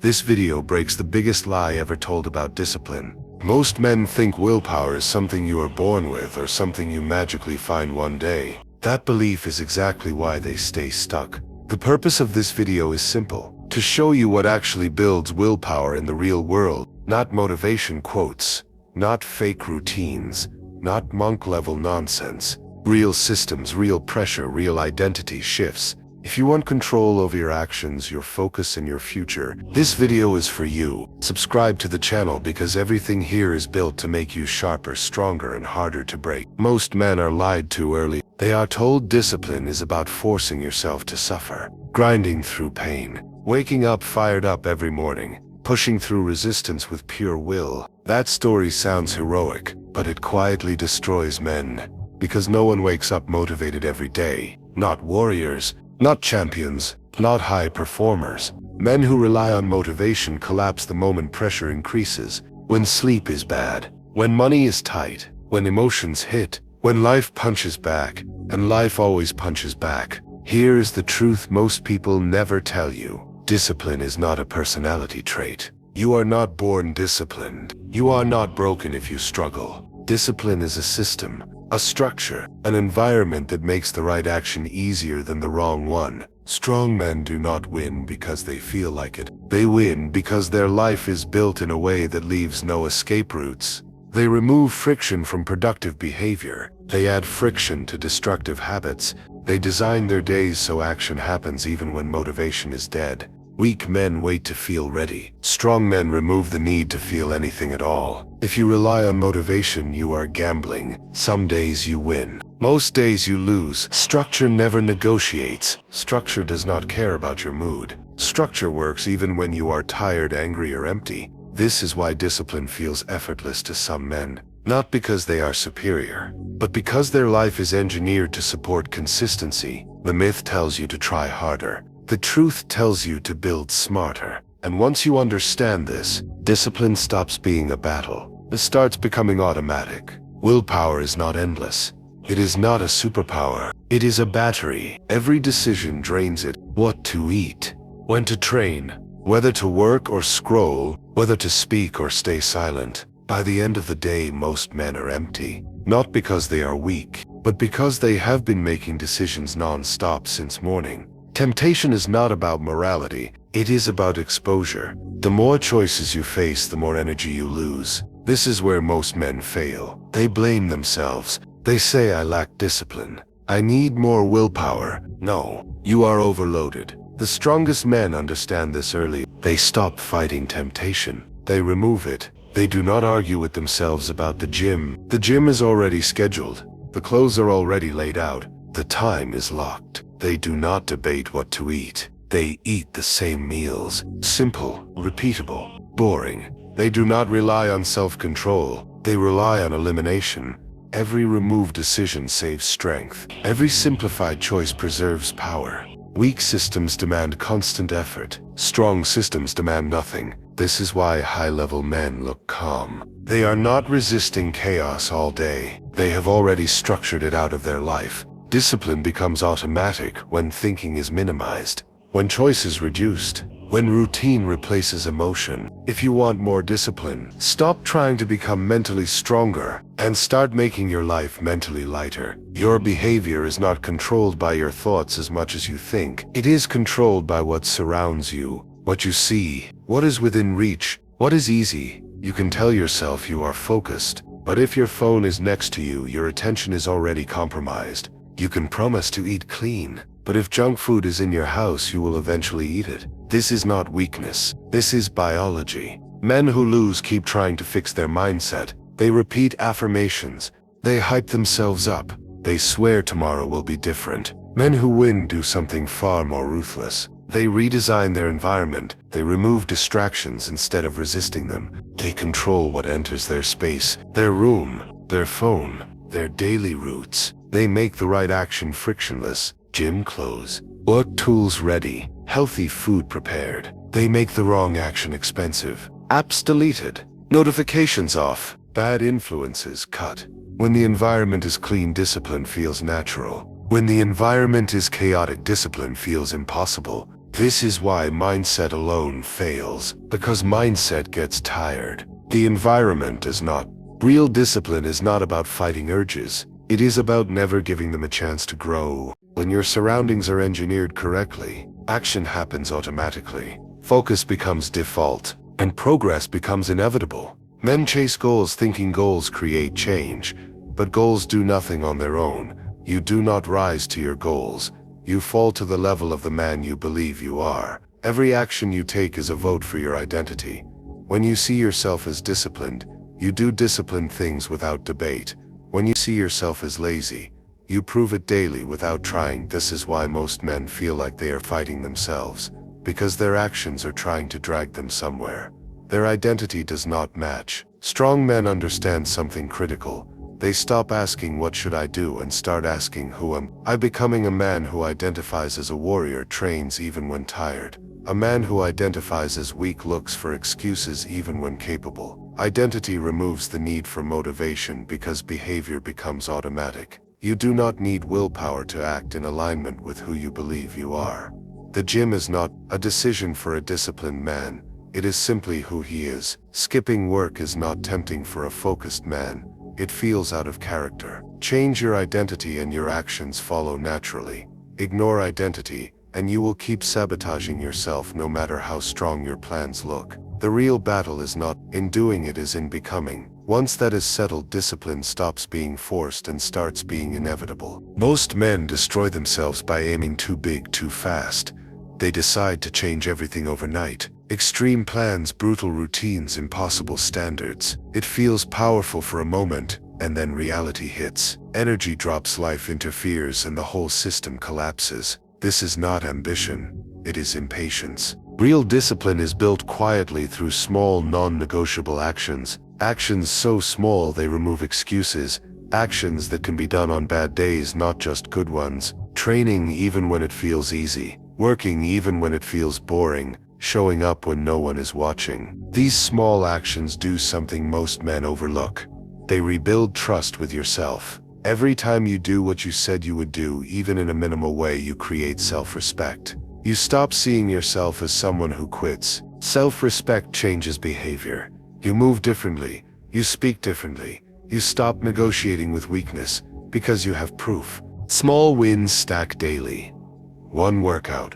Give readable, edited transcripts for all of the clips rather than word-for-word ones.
This video breaks the biggest lie ever told about discipline. Most men think willpower is something you are born with or something you magically find one day. That belief is exactly why they stay stuck. The purpose of this video is simple: to show you what actually builds willpower in the real world. Not motivation quotes, not fake routines, not monk-level nonsense. Real systems, real pressure, real identity shifts. If you want control over your actions, your focus, and your future, this video is for you. Subscribe to the channel because everything here is built to make you sharper, stronger, and harder to break. Most men are lied to early. They are told discipline is about forcing yourself to suffer, grinding through pain, waking up fired up every morning, pushing through resistance with pure will. That story sounds heroic, but it quietly destroys men. Because no one wakes up motivated every day. Not warriors, not champions, not high performers. Men who rely on motivation collapse the moment pressure increases, when sleep is bad, when money is tight, when emotions hit, when life punches back, and life always punches back. Here is the truth most people never tell you. Discipline is not a personality trait. You are not born disciplined. You are not broken if you struggle. Discipline is a system, a structure, an environment that makes the right action easier than the wrong one. Strong men do not win because they feel like it. They win because their life is built in a way that leaves no escape routes. They remove friction from productive behavior. They add friction to destructive habits. They design their days so action happens even when motivation is dead. Weak men wait to feel ready. Strong men remove the need to feel anything at all. If you rely on motivation, you are gambling. Some days you win. Most days you lose. Structure never negotiates. Structure does not care about your mood. Structure works even when you are tired, angry, or empty. This is why discipline feels effortless to some men. Not because they are superior, but because their life is engineered to support consistency. The myth tells you to try harder. The truth tells you to build smarter. And once you understand this, discipline stops being a battle. It starts becoming automatic. Willpower is not endless. It is not a superpower. It is a battery. Every decision drains it. What to eat, when to train, whether to work or scroll, whether to speak or stay silent. By the end of the day, most men are empty. Not because they are weak, but because they have been making decisions non-stop since morning. Temptation is not about morality, it is about exposure. The more choices you face, the more energy you lose. This is where most men fail. They blame themselves. They say, I lack discipline. I need more willpower. No, you are overloaded. The strongest men understand this early. They stop fighting temptation. They remove it. They do not argue with themselves about the gym. The gym is already scheduled. The clothes are already laid out. The time is locked. They do not debate what to eat. They eat the same meals. Simple, repeatable, boring. They do not rely on self-control. They rely on elimination. Every removed decision saves strength. Every simplified choice preserves power. Weak systems demand constant effort. Strong systems demand nothing. This is why high-level men look calm. They are not resisting chaos all day. They have already structured it out of their life. Discipline becomes automatic when thinking is minimized, when choice is reduced, when routine replaces emotion. If you want more discipline, stop trying to become mentally stronger and start making your life mentally lighter. Your behavior is not controlled by your thoughts as much as you think. It is controlled by what surrounds you, what you see, what is within reach, what is easy. You can tell yourself you are focused, but if your phone is next to you, your attention is already compromised. You can promise to eat clean, but if junk food is in your house, you will eventually eat it. This is not weakness. This is biology. Men who lose keep trying to fix their mindset. They repeat affirmations. They hype themselves up. They swear tomorrow will be different. Men who win do something far more ruthless. They redesign their environment. They remove distractions instead of resisting them. They control what enters their space, their room, their phone, their daily routes. They make the right action frictionless. Gym clothes, work tools ready, healthy food prepared. They make the wrong action expensive. Apps deleted, notifications off, bad influences cut. When the environment is clean, discipline feels natural. When the environment is chaotic, discipline feels impossible. This is why mindset alone fails, because mindset gets tired. The environment is not. Real discipline is not about fighting urges. It is about never giving them a chance to grow. When your surroundings are engineered correctly, action happens automatically. Focus becomes default, and progress becomes inevitable. Men chase goals thinking goals create change, but goals do nothing on their own. You do not rise to your goals. You fall to the level of the man you believe you are. Every action you take is a vote for your identity. When you see yourself as disciplined, you do disciplined things without debate. When you see yourself as lazy, you prove it daily without trying. This is why most men feel like they are fighting themselves, because their actions are trying to drag them somewhere. Their identity does not match. Strong men understand something critical. They stop asking what should I do and start asking who am I. Becoming a man who identifies as a warrior trains even when tired. A man who identifies as weak looks for excuses even when capable. Identity removes the need for motivation because behavior becomes automatic. You do not need willpower to act in alignment with who you believe you are. The gym is not a decision for a disciplined man. It is simply who he is. Skipping work is not tempting for a focused man. It feels out of character. Change your identity and your actions follow naturally. Ignore identity, and you will keep sabotaging yourself no matter how strong your plans look. The real battle is not in doing, it is in becoming. Once that is settled, discipline stops being forced and starts being inevitable. Most men destroy themselves by aiming too big too fast. They decide to change everything overnight. Extreme plans, brutal routines, impossible standards. It feels powerful for a moment, and then reality hits. Energy drops, life interferes, and the whole system collapses. This is not ambition, it is impatience. Real discipline is built quietly through small, non-negotiable actions. Actions so small they remove excuses. Actions that can be done on bad days, not just good ones. Training even when it feels easy. Working even when it feels boring. Showing up when no one is watching. These small actions do something most men overlook. They rebuild trust with yourself. Every time you do what you said you would do, even in a minimal way, you create self-respect. You stop seeing yourself as someone who quits. Self-respect changes behavior. You move differently. You speak differently. You stop negotiating with weakness because you have proof. Small wins stack daily. One workout.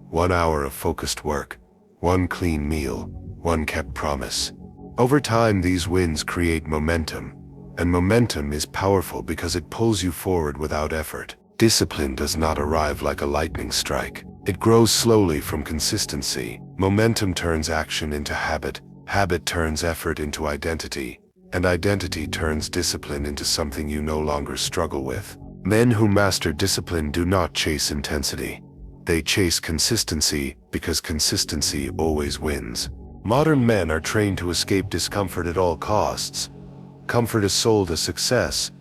1 hour of focused work. One clean meal. One kept promise. Over time, these wins create momentum. And momentum is powerful because it pulls you forward without effort. Discipline does not arrive like a lightning strike. It grows slowly from consistency. Momentum turns action into habit. Habit turns effort into identity. And identity turns discipline into something you no longer struggle with. Men who master discipline do not chase intensity. They chase consistency because consistency always wins. Modern men are trained to escape discomfort at all costs. Comfort is sold as success.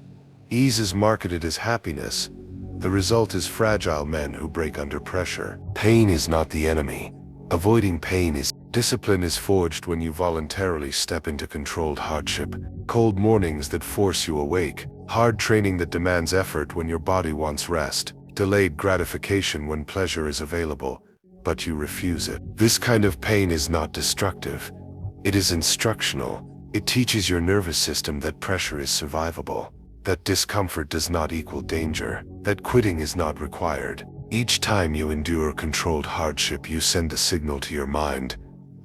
Ease is marketed as happiness. The result is fragile men who break under pressure. Pain is not the enemy. Avoiding pain is. Discipline is forged when you voluntarily step into controlled hardship. Cold mornings that force you awake. Hard training that demands effort when your body wants rest. Delayed gratification when pleasure is available, but you refuse it. This kind of pain is not destructive. It is instructional. It teaches your nervous system that pressure is survivable, that discomfort does not equal danger, that quitting is not required. Each time you endure controlled hardship, you send a signal to your mind,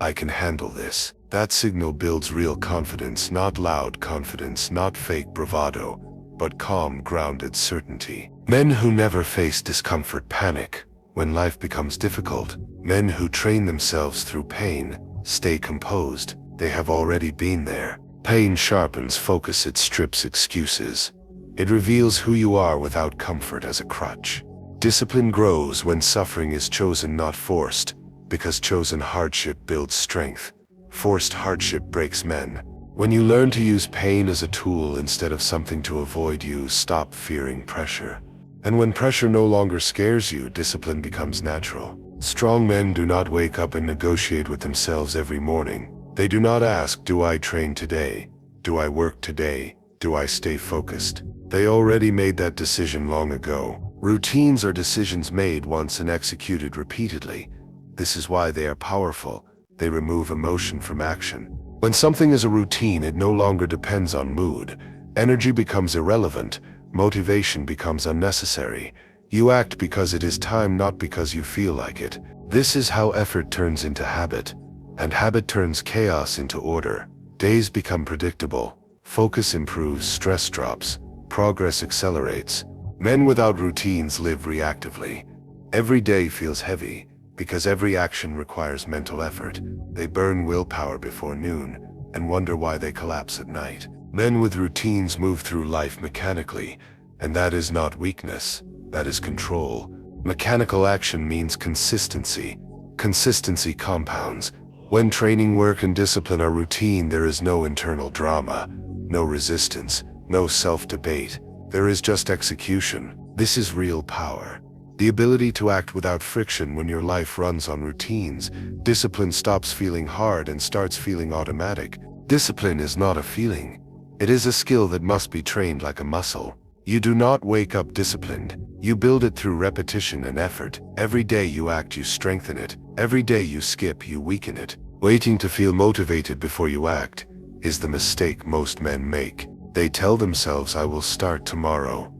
I can handle this. That signal builds real confidence, not loud confidence, not fake bravado, but calm, grounded certainty. Men who never face discomfort panic when life becomes difficult. Men who train themselves through pain stay composed. They have already been there. Pain sharpens focus, it strips excuses. It reveals who you are without comfort as a crutch. Discipline grows when suffering is chosen, not forced, because chosen hardship builds strength. Forced hardship breaks men. When you learn to use pain as a tool instead of something to avoid, you stop fearing pressure. And when pressure no longer scares you, discipline becomes natural. Strong men do not wake up and negotiate with themselves every morning. They do not ask, do I train today? Do I work today? Do I stay focused? They already made that decision long ago. Routines are decisions made once and executed repeatedly. This is why they are powerful. They remove emotion from action. When something is a routine, it no longer depends on mood. Energy becomes irrelevant. Motivation becomes unnecessary. You act because it is time, not because you feel like it. This is how effort turns into habit, and habit turns chaos into order. Days become predictable. Focus improves, stress drops, progress accelerates. Men without routines live reactively. Every day feels heavy, because every action requires mental effort. They burn willpower before noon, and wonder why they collapse at night. Men with routines move through life mechanically, and that is not weakness, that is control. Mechanical action means consistency. Consistency compounds. When training, work, and discipline are routine, there is no internal drama, no resistance, no self-debate. There is just execution. This is real power. The ability to act without friction when your life runs on routines. Discipline stops feeling hard and starts feeling automatic. Discipline is not a feeling. It is a skill that must be trained like a muscle. You do not wake up disciplined. You build it through repetition and effort. Every day you act, you strengthen it. Every day you skip, you weaken it. Waiting to feel motivated before you act is the mistake most men make. They tell themselves, I will start tomorrow.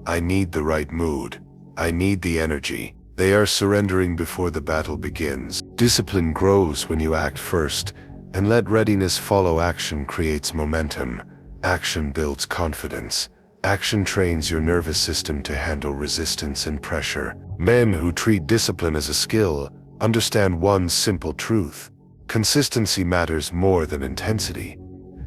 I need the right mood. I need the energy. They are surrendering before the battle begins. Discipline grows when you act first, and let readiness follow. Action creates momentum. Action builds confidence. Action trains your nervous system to handle resistance and pressure. Men who treat discipline as a skill understand one simple truth. Consistency matters more than intensity.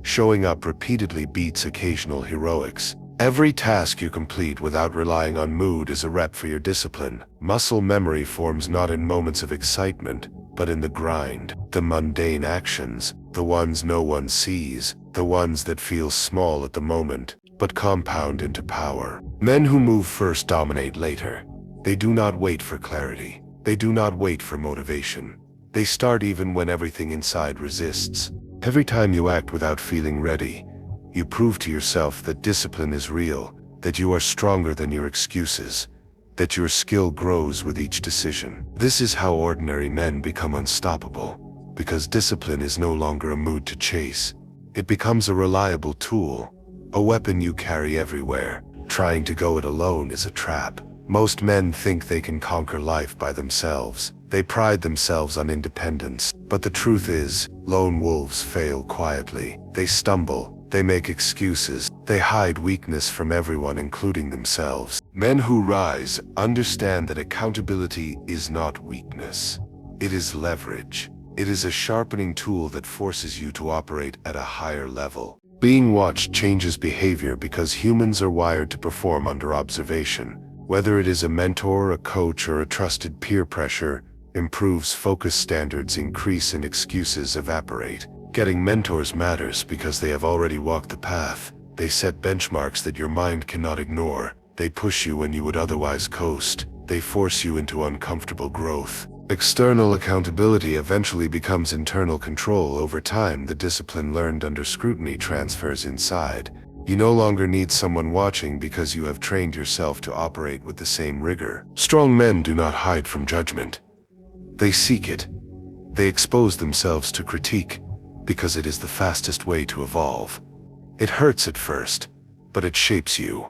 Showing up repeatedly beats occasional heroics. Every task you complete without relying on mood is a rep for your discipline. Muscle memory forms not in moments of excitement, but in the grind. The mundane actions, the ones no one sees, the ones that feel small at the moment, but compound into power. Men who move first dominate later. They do not wait for clarity. They do not wait for motivation. They start even when everything inside resists. Every time you act without feeling ready, you prove to yourself that discipline is real, that you are stronger than your excuses, that your skill grows with each decision. This is how ordinary men become unstoppable, because discipline is no longer a mood to chase. It becomes a reliable tool, a weapon you carry everywhere. Trying to go it alone is a trap. Most men think they can conquer life by themselves. They pride themselves on independence, but the truth is, lone wolves fail quietly. They stumble, they make excuses, they hide weakness from everyone, including themselves. Men who rise understand that accountability is not weakness. It is leverage. It is a sharpening tool that forces you to operate at a higher level. Being watched changes behavior because humans are wired to perform under observation. Whether it is a mentor, a coach, or a trusted peer, pressure improves, focus standards increase, and excuses evaporate. Getting mentors matters because they have already walked the path. They set benchmarks that your mind cannot ignore. They push you when you would otherwise coast. They force you into uncomfortable growth. External accountability eventually becomes internal control. Over time, the discipline learned under scrutiny transfers inside. You no longer need someone watching because you have trained yourself to operate with the same rigor. Strong men do not hide from judgment. They seek it. They expose themselves to critique because it is the fastest way to evolve. It hurts at first, but it shapes you.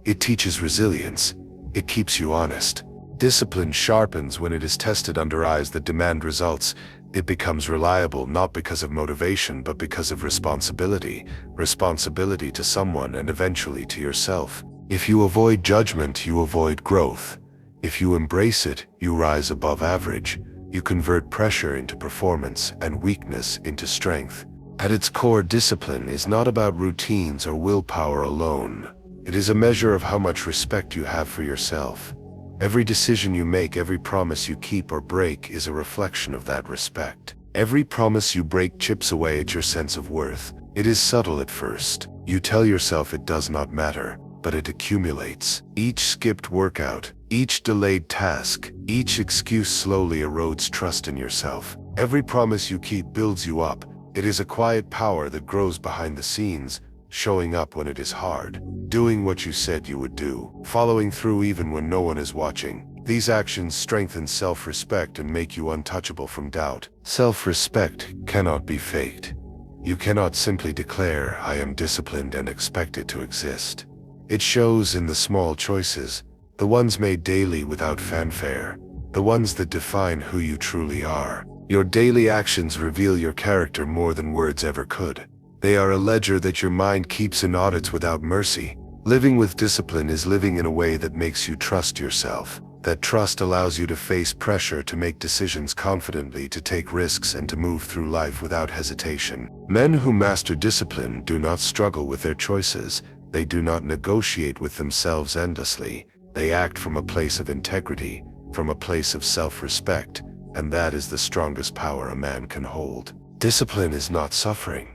It teaches resilience. It keeps you honest. Discipline sharpens when it is tested under eyes that demand results. It becomes reliable not because of motivation but because of responsibility. Responsibility to someone and eventually to yourself. If you avoid judgment, you avoid growth. If you embrace it, you rise above average. You convert pressure into performance and weakness into strength. At its core, discipline is not about routines or willpower alone. It is a measure of how much respect you have for yourself. Every decision you make, every promise you keep or break is a reflection of that respect. Every promise you break chips away at your sense of worth. It is subtle at first. You tell yourself it does not matter, but it accumulates. Each skipped workout, each delayed task, each excuse slowly erodes trust in yourself. Every promise you keep builds you up. It is a quiet power that grows behind the scenes, showing up when it is hard, doing what you said you would do, following through even when no one is watching. These actions strengthen self-respect and make you untouchable from doubt. Self-respect cannot be faked. You cannot simply declare, "I am disciplined," and expect it to exist. It shows in the small choices, the ones made daily without fanfare, the ones that define who you truly are. Your daily actions reveal your character more than words ever could. They are a ledger that your mind keeps in audits without mercy. Living with discipline is living in a way that makes you trust yourself. That trust allows you to face pressure, to make decisions confidently, to take risks, and to move through life without hesitation. Men who master discipline do not struggle with their choices. They do not negotiate with themselves endlessly. They act from a place of integrity, from a place of self-respect, and that is the strongest power a man can hold. Discipline is not suffering.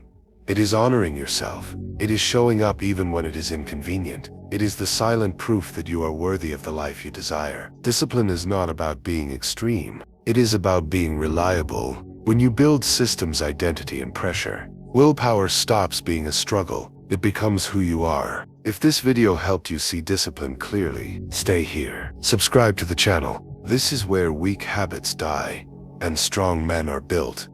It is honoring yourself. It is showing up even when it is inconvenient. It is the silent proof that you are worthy of the life you desire. Discipline is not about being extreme. It is about being reliable. When you build systems, identity, and pressure, willpower stops being a struggle. It becomes who you are. If this video helped you see discipline clearly, stay here. Subscribe to the channel. This is where weak habits die and strong men are built.